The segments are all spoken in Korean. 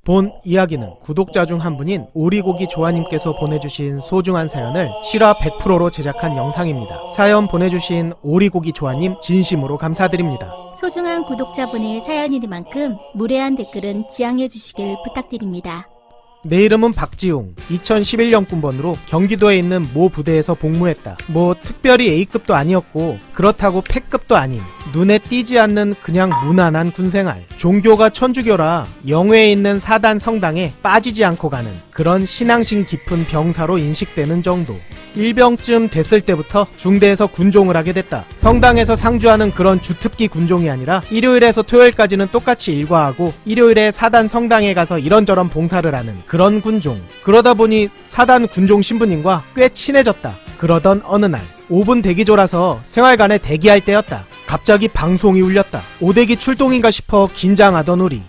본 이야기는 구독자 중 한 분인 오리고기 조아님께서 보내주신 소중한 사연을 실화 100%로 제작한 영상입니다. 사연 보내주신 오리고기 조아님 진심으로 감사드립니다. 소중한 구독자분의 사연이니만큼 무례한 댓글은 지양해 주시길 부탁드립니다. 내 이름은 박지웅. 2011년 군번으로 경기도에 있는 모 부대에서 복무했다. 뭐 특별히 A급도 아니었고 그렇다고 패급도 아닌 눈에 띄지 않는 그냥 무난한 군생활. 종교가 천주교라 영회에 있는 사단 성당에 빠지지 않고 가는 그런 신앙심 깊은 병사로 인식되는 정도. 일병쯤 됐을 때부터 중대에서 군종을 하게 됐다. 성당에서 상주하는 그런 주특기 군종이 아니라 일요일에서 토요일까지는 똑같이 일과하고 일요일에 사단 성당에 가서 이런저런 봉사를 하는 그런 군종. 그러다 보니 사단 군종 신부님과 꽤 친해졌다. 그러던 어느 날 5분 대기조라서 생활관에 대기할 때였다. 갑자기 방송이 울렸다. 오대기 출동인가 싶어 긴장하던 우리.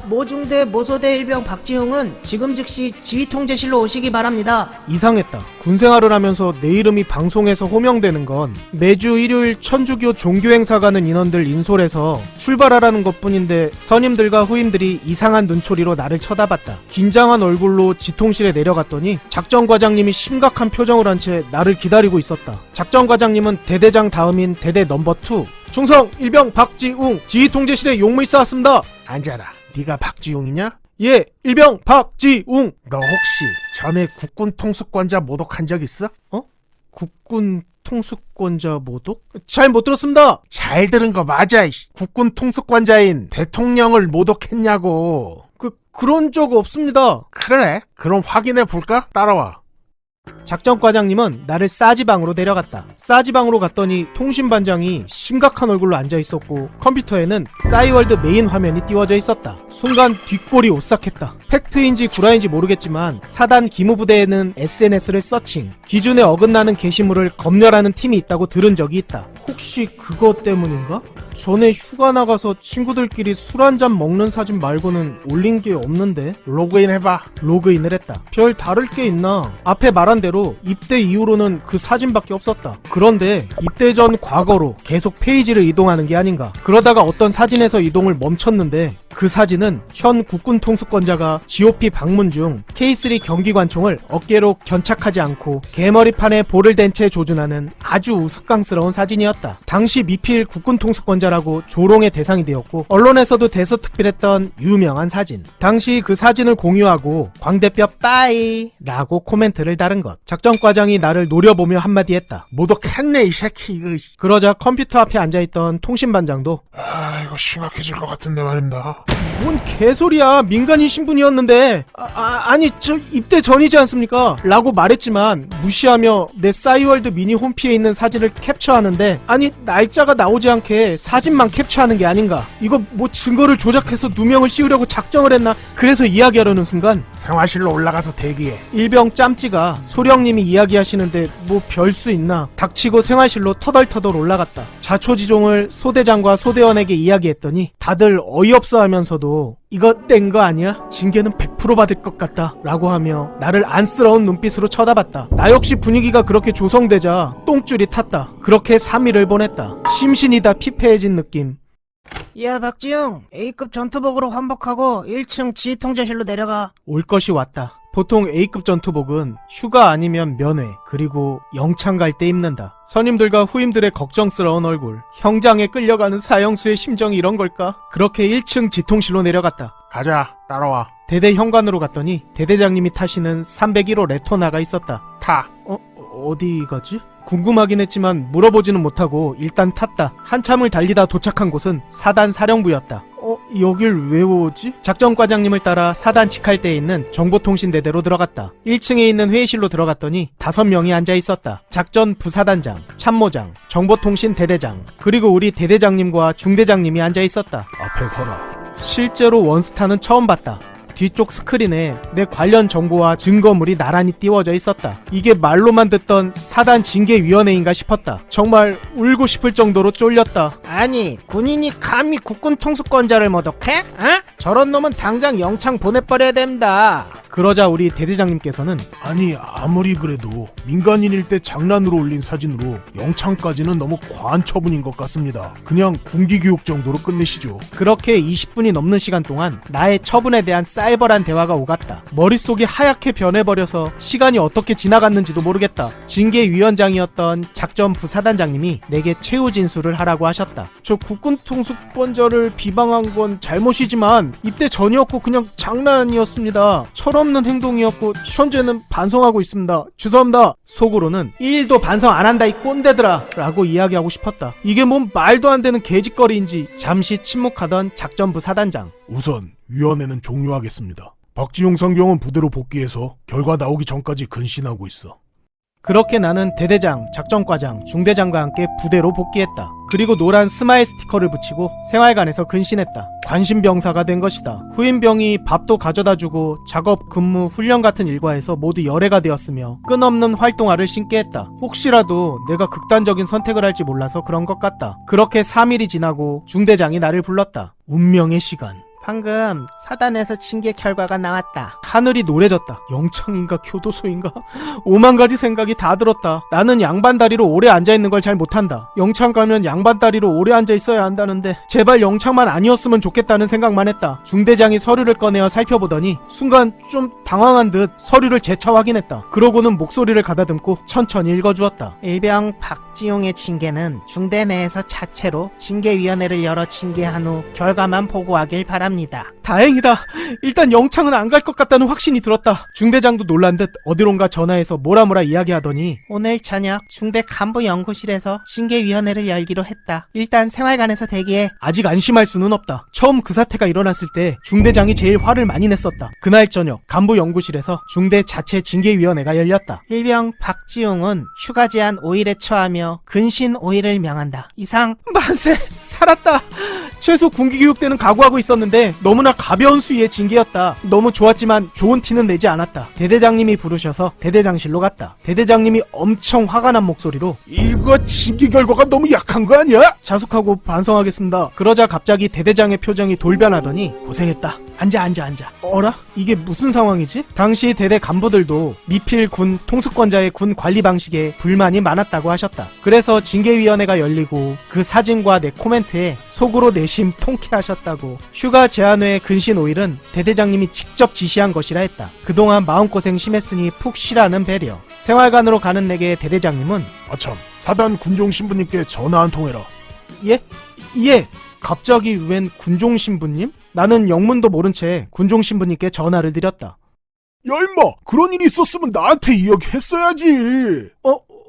모중대 모소대 일병 박지웅은 지금 즉시 지휘통제실로 오시기 바랍니다. 이상했다. 군생활을 하면서 내 이름이 방송에서 호명되는 건 매주 일요일 천주교 종교행사 가는 인원들 인솔해서 출발하라는 것뿐인데 선임들과 후임들이 이상한 눈초리로 나를 쳐다봤다. 긴장한 얼굴로 지통실에 내려갔더니 작전과장님이 심각한 표정을 한 채 나를 기다리고 있었다. 작전과장님은 대대장 다음인 대대 넘버 2 충성 일병 박지웅 지휘통제실에 용무 있어 왔습니다. 앉아라. 네가 박지웅이냐? 예, 일병 박지웅. 너 혹시 전에 국군 통수권자 모독한 적 있어? 국군 통수권자 모독? 잘 못 들었습니다. 잘 들은 거 맞아. 국군 통수권자인 대통령을 모독했냐고. 그런 적 없습니다. 그래? 그럼 확인해 볼까? 따라와. 작전과장님은 나를 싸지방으로 데려갔다. 싸지방으로 갔더니 통신반장이 심각한 얼굴로 앉아있었고 컴퓨터에는 싸이월드 메인 화면이 띄워져 있었다. 순간 뒷골이 오싹했다. 팩트인지 구라인지 모르겠지만 사단 기무부대에는 SNS를 서칭, 기준에 어긋나는 게시물을 검열하는 팀이 있다고 들은 적이 있다. 혹시 그것 때문인가? 전에 휴가 나가서 친구들끼리 술 한잔 먹는 사진 말고는 올린 게 없는데? 로그인 해봐. 로그인을 했다. 별 다를 게 있나? 앞에 말한 대로 입대 이후로는 그 사진밖에 없었다. 그런데 입대 전 과거로 계속 페이지를 이동하는 게 아닌가. 그러다가 어떤 사진에서 이동을 멈췄는데 그 사진은 현 국군 통수권자가 GOP 방문 중 K3 경기관총을 어깨로 견착하지 않고 개머리판에 볼을 댄 채 조준하는 아주 우스꽝스러운 사진이었다. 당시 미필 국군 통수권자라고 조롱의 대상이 되었고 언론에서도 대서특필했던 유명한 사진. 당시 그 사진을 공유하고 광대뼈 빠이 라고 코멘트를 달은 것. 작전과장이 나를 노려보며 한마디 했다. 모독했네 이 새끼 이거. 그러자 컴퓨터 앞에 앉아있던 통신반장도 이거 심각해질 것 같은데 말입니다. 뭔 개소리야. 민간인 신분이었는데 아니 저 입대 전이지 않습니까? 라고 말했지만 무시하며 내 싸이월드 미니 홈피에 있는 사진을 캡처하는데 아니 날짜가 나오지 않게 사진만 캡처하는 게 아닌가. 이거 뭐 증거를 조작해서 누명을 씌우려고 작정을 했나. 그래서 이야기하려는 순간 생활실로 올라가서 대기해. 일병 짬찌가 소령님이 이야기하시는데 뭐 별 수 있나. 닥치고 생활실로 터덜터덜 올라갔다. 자초지종을 소대장과 소대원에게 이야기했더니 다들 어이없어 하면서도 이거 뗀 거 아니야? 징계는 100% 받을 것 같다 라고 하며 나를 안쓰러운 눈빛으로 쳐다봤다. 나 역시 분위기가 그렇게 조성되자 똥줄이 탔다. 그렇게 3일을 보냈다. 심신이 다 피폐해진 느낌. 야 박지웅, A급 전투복으로 환복하고 1층 지휘통제실로 내려가. 올 것이 왔다. 보통 A급 전투복은 휴가 아니면 면회, 그리고 영창 갈 때 입는다. 선임들과 후임들의 걱정스러운 얼굴, 형장에 끌려가는 사형수의 심정이 이런 걸까? 그렇게 1층 지통실로 내려갔다. 가자. 따라와. 대대 현관으로 갔더니 대대장님이 타시는 301호 레토나가 있었다. 타. 어디 가지? 궁금하긴 했지만 물어보지는 못하고 일단 탔다. 한참을 달리다 도착한 곳은 사단 사령부였다. 여길 왜 오지? 작전과장님을 따라 사단 직할대에 있는 정보통신대대로 들어갔다. 1층에 있는 회의실로 들어갔더니 5명이 앉아있었다. 작전 부사단장, 참모장, 정보통신 대대장, 그리고 우리 대대장님과 중대장님이 앉아있었다. 앞에 서라. 실제로 원스타는 처음 봤다. 뒤쪽 스크린에 내 관련 정보와 증거물이 나란히 띄워져 있었다. 이게 말로만 듣던 사단 징계위원회인가 싶었다. 정말 울고 싶을 정도로 쫄렸다. 아니 군인이 감히 국군 통수권자를 모독해? 저런 놈은 당장 영창 보내버려야 됩니다. 그러자 우리 대대장님께서는 아니 아무리 그래도 민간인일 때 장난으로 올린 사진으로 영창까지는 너무 과한 처분인 것 같습니다. 그냥 군기교육 정도로 끝내시죠. 그렇게 20분이 넘는 시간 동안 나의 처분에 대한 쌀벌한 대화가 오갔다. 머릿속이 하얗게 변해버려서 시간이 어떻게 지나갔는지도 모르겠다. 징계위원장이었던 작전부 사단장님이 내게 최후 진술을 하라고 하셨다. 저 국군통수권자를 비방한 건 잘못이지만 입대 전이었고 그냥 장난이었습니다. 철없는 행동이었고 현재는 반성하고 있습니다. 죄송합니다. 속으로는 1도 반성 안 한다 이 꼰대들아 라고 이야기하고 싶었다. 이게 뭔 말도 안 되는 개짓거리인지 잠시 침묵하던 작전부 사단장. 우선 위원회는 종료하겠습니다. 박지용 상병은 부대로 복귀해서 결과 나오기 전까지 근신하고 있어. 그렇게 나는 대대장, 작전과장, 중대장과 함께 부대로 복귀했다. 그리고 노란 스마일 스티커를 붙이고 생활관에서 근신했다. 관심병사가 된 것이다. 후임병이 밥도 가져다주고 작업, 근무, 훈련 같은 일과에서 모두 열애가 되었으며 끝없는 활동화를 신게 했다. 혹시라도 내가 극단적인 선택을 할지 몰라서 그런 것 같다. 그렇게 3일이 지나고 중대장이 나를 불렀다. 운명의 시간. 방금 사단에서 징계 결과가 나왔다. 하늘이 노래졌다. 영창인가 교도소인가? 5만 가지 생각이 다 들었다. 나는 양반다리로 오래 앉아있는 걸 잘 못한다. 영창 가면 양반다리로 오래 앉아있어야 한다는데 제발 영창만 아니었으면 좋겠다는 생각만 했다. 중대장이 서류를 꺼내어 살펴보더니 순간 좀 당황한 듯 서류를 재차 확인했다. 그러고는 목소리를 가다듬고 천천히 읽어주었다. 일병 박지용의 징계는 중대 내에서 자체로 징계위원회를 열어 징계한 후 결과만 보고하길 바랍니다. 다행이다. 일단 영창은 안 갈 것 같다는 확신이 들었다. 중대장도 놀란 듯 어디론가 전화해서 뭐라 이야기하더니 오늘 저녁 중대 간부 연구실에서 징계위원회를 열기로 했다. 일단 생활관에서 대기해. 아직 안심할 수는 없다. 처음 그 사태가 일어났을 때 중대장이 제일 화를 많이 냈었다. 그날 저녁 간부 연구실에서 중대 자체 징계위원회가 열렸다. 일병 박지용은 휴가 제한 5일에 처하며 근신 5일을 명한다. 이상. 만세. 살았다. 최소 군기교육 때는 각오하고 있었는데 너무나 가벼운 수위의 징계였다. 너무 좋았지만 좋은 티는 내지 않았다. 대대장님이 부르셔서 대대장실로 갔다. 대대장님이 엄청 화가 난 목소리로 이거 징계 결과가 너무 약한 거 아니야? 자숙하고 반성하겠습니다. 그러자 갑자기 대대장의 표정이 돌변하더니 고생했다. 앉아. 어라? 이게 무슨 상황이지? 당시 대대 간부들도 미필 군 통수권자의 군 관리 방식에 불만이 많았다고 하셨다. 그래서 징계위원회가 열리고 그 사진과 내 코멘트에 속으로 내심 통쾌하셨다고. 휴가 제한외의 근신 5일은 대대장님이 직접 지시한 것이라 했다. 그동안 마음고생 심했으니 푹 쉬라는 배려. 생활관으로 가는 내게 대대장님은 아참, 사단 군종 신부님께 전화 한 통 해라. 예? 갑자기 웬 군종 신부님? 나는 영문도 모른 채 군종 신부님께 전화를 드렸다. 야 임마, 그런 일이 있었으면 나한테 이야기했어야지.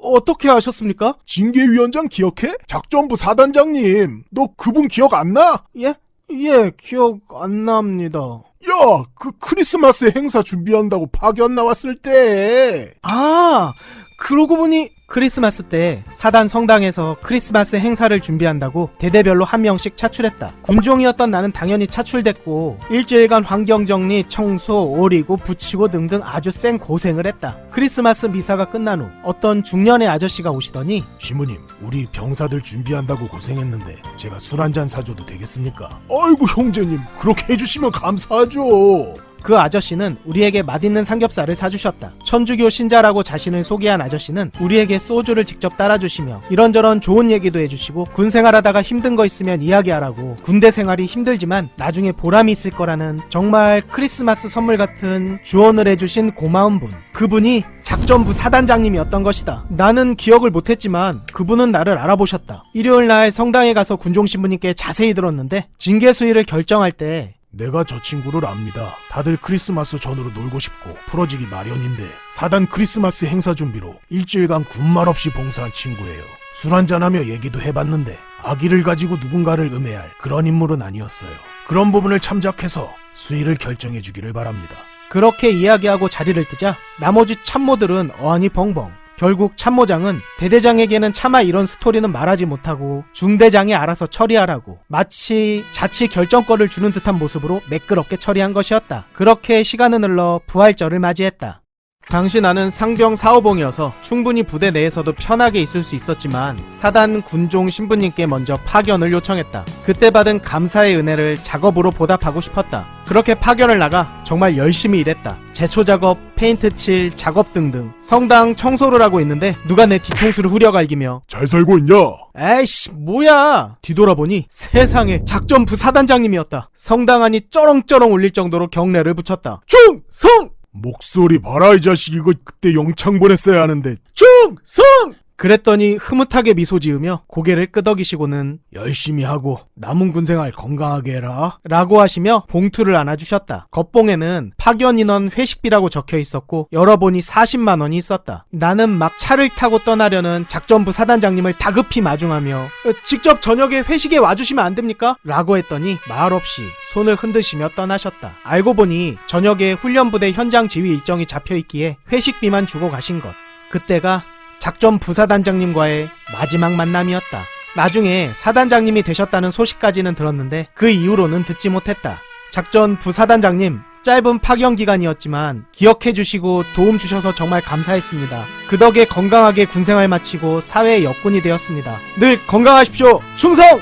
어떻게 아셨습니까? 징계위원장 기억해? 작전부 사단장님. 너 그분 기억 안 나? 예, 기억 안 납니다. 야, 그 크리스마스 행사 준비한다고 파견 나왔을 때. 아, 그러고 보니 크리스마스 때 사단 성당에서 크리스마스 행사를 준비한다고 대대별로 한 명씩 차출했다. 군종이었던 나는 당연히 차출됐고 일주일간 환경정리, 청소, 오리고, 붙이고 등등 아주 쌩 고생을 했다. 크리스마스 미사가 끝난 후 어떤 중년의 아저씨가 오시더니 시무님, 우리 병사들 준비한다고 고생했는데 제가 술 한잔 사줘도 되겠습니까? 아이고 형제님, 그렇게 해주시면 감사하죠. 그 아저씨는 우리에게 맛있는 삼겹살을 사주셨다. 천주교 신자라고 자신을 소개한 아저씨는 우리에게 소주를 직접 따라주시며 이런저런 좋은 얘기도 해주시고 군생활하다가 힘든 거 있으면 이야기하라고, 군대 생활이 힘들지만 나중에 보람이 있을 거라는 정말 크리스마스 선물 같은 조언을 해주신 고마운 분. 그분이 작전부 사단장님이었던 것이다. 나는 기억을 못했지만 그분은 나를 알아보셨다. 일요일날 성당에 가서 군종신부님께 자세히 들었는데 징계 수위를 결정할 때 내가 저 친구를 압니다. 다들 크리스마스 전후로 놀고 싶고 풀어지기 마련인데 사단 크리스마스 행사 준비로 일주일간 군말 없이 봉사한 친구예요. 술 한잔하며 얘기도 해봤는데 아기를 가지고 누군가를 음해할 그런 인물은 아니었어요. 그런 부분을 참작해서 수위를 결정해주기를 바랍니다. 그렇게 이야기하고 자리를 뜨자 나머지 참모들은 어안이 벙벙. 결국 참모장은 대대장에게는 차마 이런 스토리는 말하지 못하고 중대장이 알아서 처리하라고 마치 자치 결정권을 주는 듯한 모습으로 매끄럽게 처리한 것이었다. 그렇게 시간은 흘러 부활절을 맞이했다. 당시 나는 상병 사호봉이어서 충분히 부대 내에서도 편하게 있을 수 있었지만 사단 군종 신부님께 먼저 파견을 요청했다. 그때 받은 감사의 은혜를 작업으로 보답하고 싶었다. 그렇게 파견을 나가 정말 열심히 일했다. 제초 작업, 페인트 칠, 작업 등등. 성당 청소를 하고 있는데 누가 내 뒤통수를 후려갈기며 잘 살고 있냐? 에이씨 뭐야. 뒤돌아보니 세상에 작전부 사단장님이었다. 성당 안이 쩌렁쩌렁 울릴 정도로 경례를 붙였다. 충성! 목소리 봐라 이 자식. 이거 그때 영창 보냈어야 하는데. 충성! 그랬더니 흐뭇하게 미소 지으며 고개를 끄덕이시고는 열심히 하고 남은 군생활 건강하게 해라 라고 하시며 봉투를 안아주셨다. 겉봉에는 파견 인원 회식비라고 적혀 있었고 열어보니 40만 원이 있었다. 나는 막 차를 타고 떠나려는 작전부 사단장님을 다급히 마중하며 직접 저녁에 회식에 와주시면 안 됩니까? 라고 했더니 말없이 손을 흔드시며 떠나셨다. 알고 보니 저녁에 훈련부대 현장 지휘 일정이 잡혀있기에 회식비만 주고 가신 것. 그때가 작전 부사단장님과의 마지막 만남이었다. 나중에 사단장님이 되셨다는 소식까지는 들었는데 그 이후로는 듣지 못했다. 작전 부사단장님, 짧은 파견 기간이었지만 기억해주시고 도움 주셔서 정말 감사했습니다. 그 덕에 건강하게 군생활 마치고 사회의 역군이 되었습니다. 늘 건강하십시오. 충성!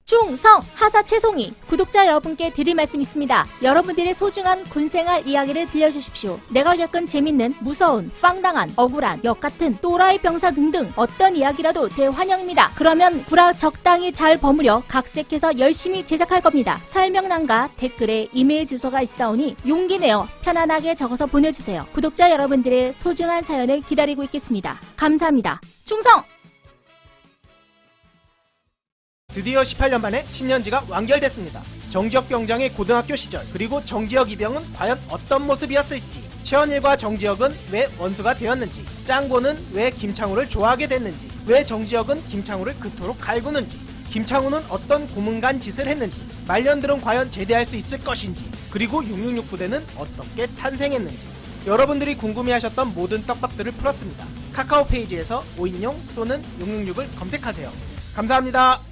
충성! 하사 최송이! 구독자 여러분께 드릴 말씀 있습니다. 여러분들의 소중한 군생활 이야기를 들려주십시오. 내가 겪은 재밌는, 무서운, 빵당한, 억울한, 역같은, 또라이 병사 등등 어떤 이야기라도 대환영입니다. 그러면 구라 적당히 잘 버무려 각색해서 열심히 제작할 겁니다. 설명란과 댓글에 이메일 주소가 있사오니 용기 내어 편안하게 적어서 보내주세요. 구독자 여러분들의 소중한 사연을 기다리고 있겠습니다. 감사합니다. 충성! 드디어 18년 만에 10년지가 완결됐습니다. 정지혁 병장의 고등학교 시절, 그리고 정지혁 이병은 과연 어떤 모습이었을지, 최원일과 정지혁은 왜 원수가 되었는지, 짱고는 왜 김창우를 좋아하게 됐는지, 왜 정지혁은 김창우를 그토록 갈구는지, 김창우는 어떤 고문간 짓을 했는지, 말년들은 과연 제대할 수 있을 것인지, 그리고 666 부대는 어떻게 탄생했는지, 여러분들이 궁금해하셨던 모든 떡밥들을 풀었습니다. 카카오 페이지에서 5인용 또는 666을 검색하세요. 감사합니다.